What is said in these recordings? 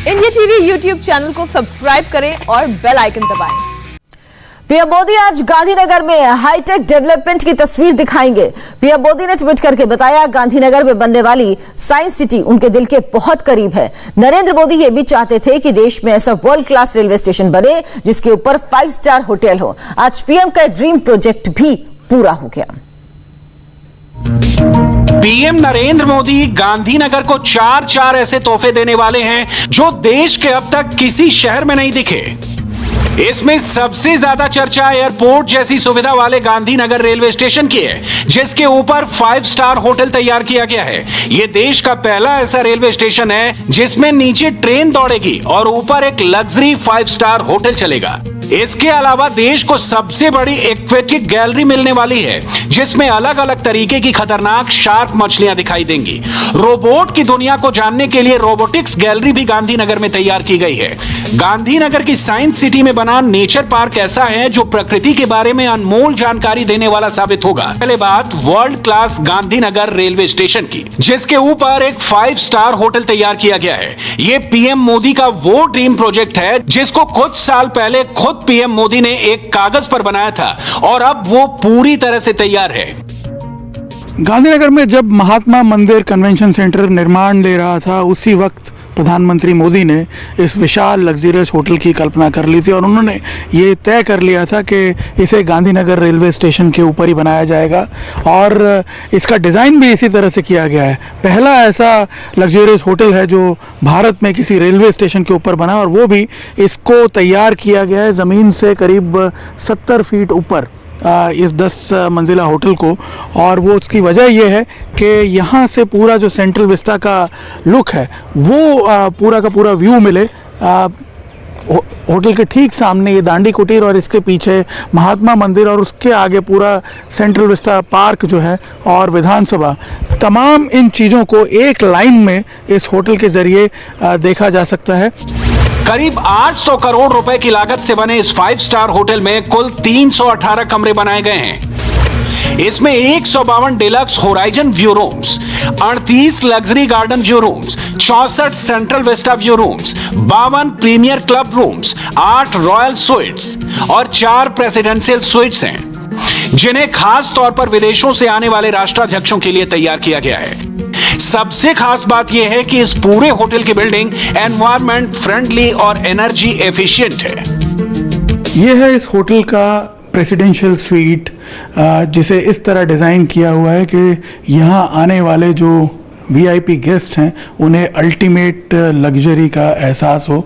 India TV YouTube channel को subscribe करें और बेल आइकन दबाएं। पीएम मोदी आज गांधीनगर में हाईटेक डेवलपमेंट की तस्वीर दिखाएंगे। पीएम मोदी ने ट्वीट करके बताया, गांधीनगर में बनने वाली साइंस सिटी उनके दिल के बहुत करीब है। नरेंद्र मोदी ये भी चाहते थे कि देश में ऐसा वर्ल्ड क्लास रेलवे स्टेशन बने जिसके ऊपर 5 स्टार होटल हो। आज पीएम का ड्रीम प्रोजेक्ट भी पूरा हो गया। पीएम नरेंद्र मोदी गांधीनगर को 4 ऐसे तोहफे देने वाले हैं जो देश के अब तक किसी शहर में नहीं दिखे। इसमें सबसे ज्यादा चर्चा एयरपोर्ट जैसी सुविधा वाले गांधीनगर रेलवे स्टेशन की है, जिसके ऊपर 5 स्टार होटल तैयार किया गया है। यह देश का पहला ऐसा रेलवे स्टेशन है जिसमें नीचे ट्रेन दौड़ेगी और ऊपर एक लग्जरी 5 स्टार होटल चलेगा। इसके अलावा देश को सबसे बड़ी एक्वेटिक गैलरी मिलने वाली है, जिसमें अलग अलग तरीके की खतरनाक शार्क मछलियां दिखाई देंगी। रोबोट की दुनिया को जानने के लिए रोबोटिक्स गैलरी भी गांधीनगर में तैयार की गई है। गांधीनगर की साइंस सिटी में बना नेचर पार्क ऐसा है जो प्रकृति के बारे में अनमोल जानकारी देने वाला साबित होगा। पहले बात world class Gandhinagar railway station की, जिसके ऊपर एक 5 स्टार होटल तैयार किया गया है। ये पीएम मोदी का वो ड्रीम प्रोजेक्ट है जिसको कुछ साल पहले खुद पीएम मोदी ने एक कागज पर बनाया था और अब वो पूरी तरह से तैयार है। गांधीनगर में जब महात्मा मंदिर कन्वेंशन सेंटर निर्माण ले रहा था, उसी वक्त प्रधानमंत्री मोदी ने इस विशाल लग्जरियस होटल की कल्पना कर ली थी और उन्होंने ये तय कर लिया था कि इसे गांधीनगर रेलवे स्टेशन के ऊपर ही बनाया जाएगा और इसका डिज़ाइन भी इसी तरह से किया गया है। पहला ऐसा लग्जरियस होटल है जो भारत में किसी रेलवे स्टेशन के ऊपर बना और वो भी इसको तैयार किया गया है ज़मीन से करीब 70 फीट ऊपर इस 10 मंजिला होटल को। और वो उसकी वजह यह है कि यहाँ से पूरा जो सेंट्रल विस्टा का लुक है वो पूरा का पूरा व्यू मिले। होटल के ठीक सामने ये दांडी कुटीर और इसके पीछे महात्मा मंदिर और उसके आगे पूरा सेंट्रल विस्टा पार्क जो है और विधानसभा, तमाम इन चीज़ों को एक लाइन में इस होटल के जरिए देखा जा सकता है। करीब 800 करोड़ रुपए की लागत से बने इस 5 स्टार होटल में कुल 318 कमरे बनाए गए हैं। इसमें 152 deluxe horizon view rooms, 38 luxury garden view rooms, 64 central vista view rooms, 52 premier club rooms, 8 royal suites और 4 प्रेसिडेंशियल स्वीट्स हैं, जिन्हें खास तौर पर विदेशों से आने वाले राष्ट्राध्यक्षों के लिए तैयार किया गया है। सबसे खास बात यह है कि इस पूरे होटल की बिल्डिंग एनवायरमेंट फ्रेंडली और एनर्जी एफिशिएंट है। यह है इस होटल का प्रेसिडेंशियल स्वीट, जिसे इस तरह डिज़ाइन किया हुआ है कि यहाँ आने वाले जो वीआईपी गेस्ट हैं उन्हें अल्टीमेट लग्जरी का एहसास हो।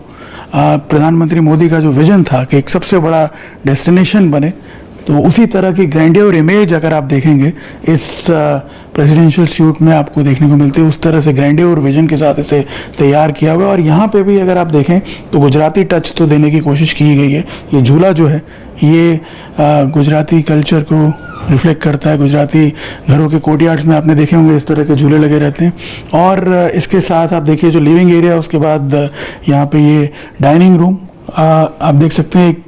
प्रधानमंत्री मोदी का जो विजन था कि एक सबसे बड़ा डेस्टिनेशन बने, तो उसी तरह की ग्रैंडियर इमेज अगर आप देखेंगे इस प्रेसिडेंशियल स्यूट में आपको देखने को मिलती है। उस तरह से ग्रैंडियर विजन के साथ इसे तैयार किया हुआ है। और यहाँ पे भी अगर आप देखें तो गुजराती टच तो देने की कोशिश की गई है। ये झूला जो है ये गुजराती कल्चर को रिफ्लेक्ट करता है। गुजराती घरों के कोर्टयार्ड्स में आपने देखे होंगे इस तरह के झूले लगे रहते हैं। और इसके साथ आप देखिए जो लिविंग एरिया, उसके बाद यहाँ पे ये डाइनिंग रूम आप देख सकते हैं, एक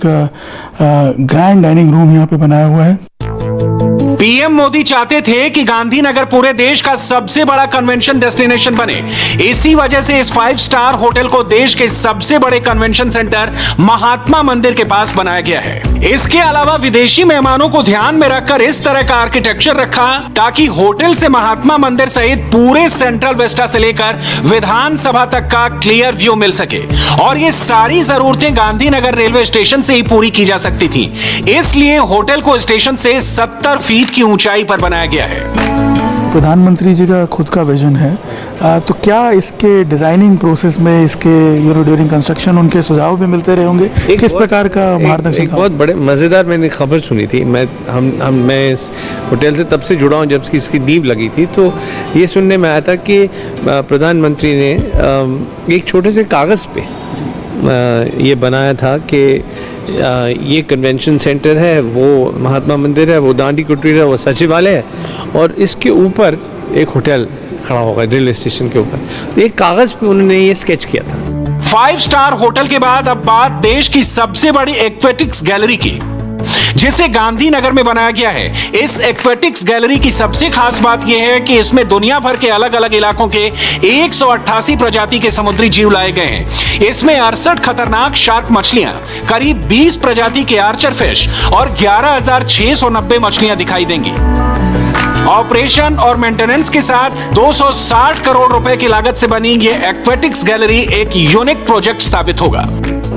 ग्रैंड डाइनिंग रूम यहाँ पे बनाया हुआ है। पीएम मोदी चाहते थे कि गांधीनगर पूरे देश का सबसे बड़ा कन्वेंशन डेस्टिनेशन बने। इसी वजह से इस 5 स्टार होटल को देश के सबसे बड़े कन्वेंशन सेंटर महात्मा मंदिर के पास बनाया गया है। इसके अलावा विदेशी मेहमानों को ध्यान में रखकर इस तरह का आर्किटेक्चर रखा ताकि होटल से महात्मा मंदिर सहित पूरे सेंट्रल विस्टा से लेकर विधानसभा तक का क्लियर व्यू मिल सके। और ये सारी जरूरतें गांधीनगर रेलवे स्टेशन से ही पूरी की जा सकती थी। इसलिए होटल को स्टेशन से 70 फीट की ऊंचाई पर बनाया गया है। प्रधानमंत्री जी का खुद का विजन है, तो क्या इसके डिजाइनिंग प्रोसेस में इसके ड्यूरिंग कंस्ट्रक्शन उनके सुझाव भी मिलते रहे होंगे? किस प्रकार का मार्गदर्शन? एक बहुत बड़े मजेदार मैंने खबर सुनी थी। मैं इस होटल से तब से जुड़ा हूँ जब इसकी नींव लगी थी। तो ये सुनने में आया था कि प्रधानमंत्री ने एक छोटे से कागज पे ये बनाया था कि ये कन्वेंशन सेंटर है, वो महात्मा मंदिर है, वो दांडी कुटीर है, वो सचिवालय है और इसके ऊपर एक होटल खड़ा होगा रेलवे स्टेशन के ऊपर। एक कागज पे उन्होंने ये स्केच किया था। 5 स्टार होटल के बाद अब बात देश की सबसे बड़ी एक्वेटिक्स गैलरी की। जिसे गांधीनगर में बनाया गया है। इस एक्वेटिक्स गैलरी की सबसे खास बात यह है कि इसमें दुनिया भर के अलग अलग इलाकों के 188 प्रजाति के समुद्री जीव लाए गए हैं। इसमें 68 खतरनाक शार्क मछलियां, करीब 20 प्रजाति के आर्चर फिश और 11,690 मछलियां दिखाई देंगी। ऑपरेशन और मेंटेनेंस के साथ 260 करोड़ रुपए की लागत से बनी ये एक्वेटिक्स गैलरी एक यूनिक प्रोजेक्ट साबित होगा।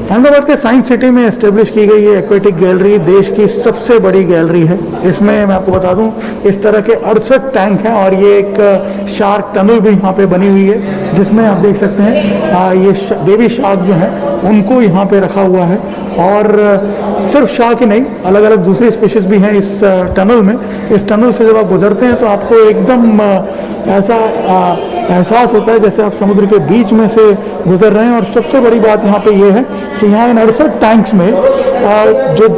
अहमदाबाद के साइंस सिटी में एस्टेब्लिश की गई ये एक्वेटिक गैलरी देश की सबसे बड़ी गैलरी है। इसमें मैं आपको बता दूं, इस तरह के 68 टैंक हैं और ये एक शार्क टनल भी यहाँ पे बनी हुई है, जिसमें आप देख सकते हैं ये बेबी शार्क जो है उनको यहाँ पे रखा हुआ है। और सिर्फ शार्क ही नहीं, अलग अलग दूसरी स्पीशीज भी हैं इस टनल में। इस टनल से जब आप गुजरते हैं तो आपको एकदम ऐसा एहसास होता है जैसे आप समुद्र के बीच में से गुजर रहे हैं। और सबसे बड़ी बात यहाँ पे ये है कि यहाँ इन 68 टैंक्स में जो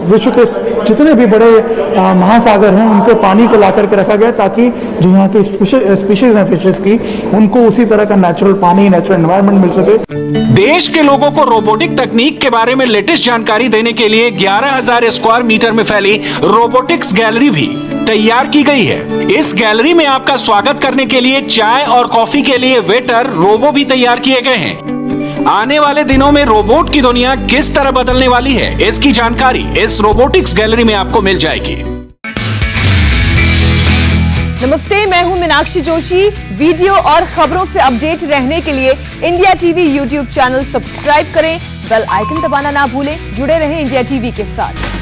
विश्व के जितने भी बड़े महासागर हैं उनके पानी को ला करके रखा गया, ताकि जो यहाँ की स्पीशीज हैं फिशेस की, उनको उसी तरह का नेचुरल पानी, नेचुरल एनवायरनमेंट मिल सके। देश के लोगों को रोबोटिक तकनीक के बारे में लेटेस्ट जानकारी देने के लिए 11,000 स्क्वायर मीटर में फैली रोबोटिक्स गैलरी भी तैयार की गई है। इस गैलरी में आपका स्वागत करने के लिए चाय और कॉफी के लिए वेटर रोबो भी तैयार किए गए हैं। आने वाले दिनों में रोबोट की दुनिया किस तरह बदलने वाली है, इसकी जानकारी इस रोबोटिक्स गैलरी में आपको मिल जाएगी। नमस्ते, मैं हूं मीनाक्षी जोशी। वीडियो और खबरों से अपडेट रहने के लिए India TV YouTube channel subscribe करें, बेल आइकन दबाना ना भूलें। जुड़े रहें इंडिया टीवी के साथ।